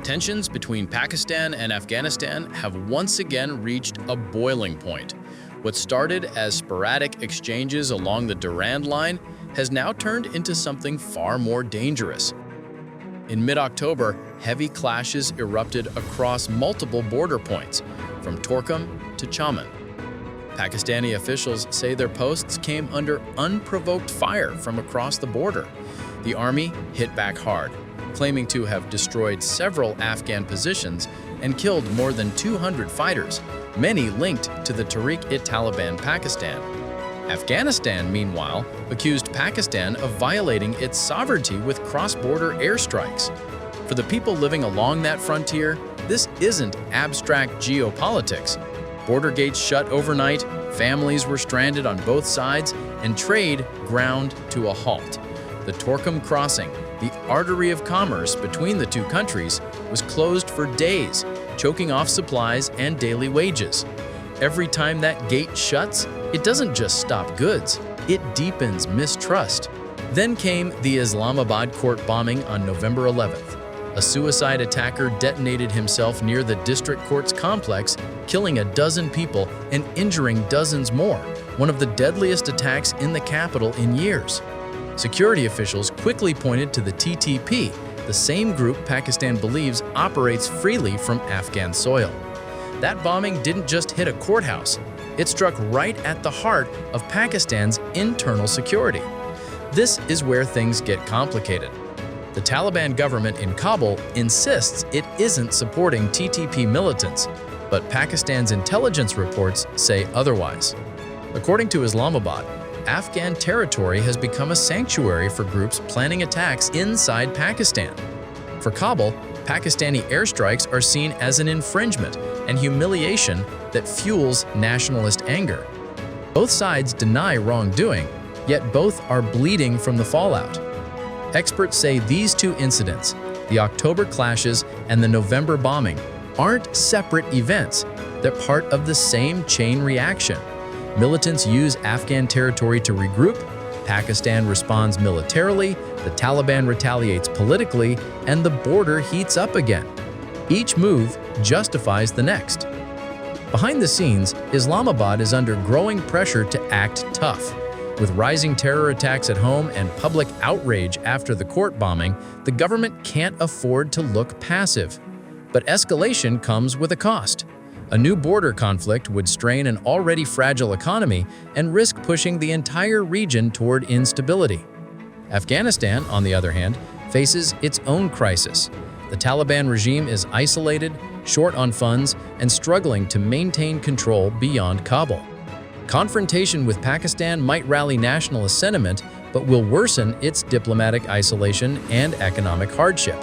Tensions between Pakistan and Afghanistan have once again reached a boiling point. What started as sporadic exchanges along the Durand Line has now turned into something far more dangerous. In mid-October, heavy clashes erupted across multiple border points, from Torkham to Chaman. Pakistani officials say their posts came under unprovoked fire from across the border. The army hit back hard, claiming to have destroyed several Afghan positions and killed more than 200 fighters, many linked to the Tehrik-i-Taliban Pakistan. Afghanistan, meanwhile, accused Pakistan of violating its sovereignty with cross-border airstrikes. For the people living along that frontier, this isn't abstract geopolitics. Border gates shut overnight, families were stranded on both sides, and trade ground to a halt. The Torkham crossing, the artery of commerce between the two countries, was closed for days, choking off supplies and daily wages. Every time that gate shuts, it doesn't just stop goods, it deepens mistrust. Then came the Islamabad court bombing on November 11th. A suicide attacker detonated himself near the district court's complex, killing a dozen people and injuring dozens more, one of the deadliest attacks in the capital in years. Security officials quickly pointed to the TTP, the same group Pakistan believes operates freely from Afghan soil. That bombing didn't just hit a courthouse, it struck right at the heart of Pakistan's internal security. This is where things get complicated. The Taliban government in Kabul insists it isn't supporting TTP militants, but Pakistan's intelligence reports say otherwise. According to Islamabad, Afghan territory has become a sanctuary for groups planning attacks inside Pakistan. For Kabul, Pakistani airstrikes are seen as an infringement and humiliation that fuels nationalist anger. Both sides deny wrongdoing, yet both are bleeding from the fallout. Experts say these two incidents, the October clashes and the November bombing, aren't separate events. They're part of the same chain reaction. Militants use Afghan territory to regroup, Pakistan responds militarily, the Taliban retaliates politically, and the border heats up again. Each move justifies the next. Behind the scenes, Islamabad is under growing pressure to act tough. With rising terror attacks at home and public outrage after the court bombing, the government can't afford to look passive. But escalation comes with a cost. A new border conflict would strain an already fragile economy and risk pushing the entire region toward instability. Afghanistan, on the other hand, faces its own crisis. The Taliban regime is isolated, short on funds, and struggling to maintain control beyond Kabul. Confrontation with Pakistan might rally nationalist sentiment, but will worsen its diplomatic isolation and economic hardship.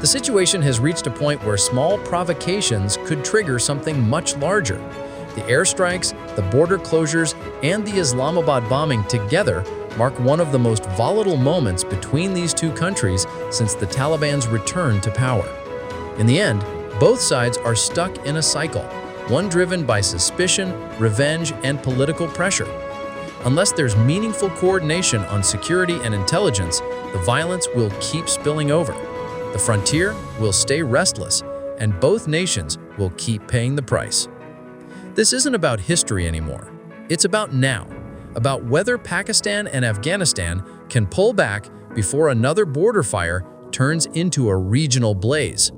The situation has reached a point where small provocations could trigger something much larger. The airstrikes, the border closures, and the Islamabad bombing together mark one of the most volatile moments between these two countries since the Taliban's return to power. In the end, both sides are stuck in a cycle, one driven by suspicion, revenge, and political pressure. Unless there's meaningful coordination on security and intelligence, the violence will keep spilling over. The frontier will stay restless, and both nations will keep paying the price. This isn't about history anymore. It's about now, about whether Pakistan and Afghanistan can pull back before another border fire turns into a regional blaze.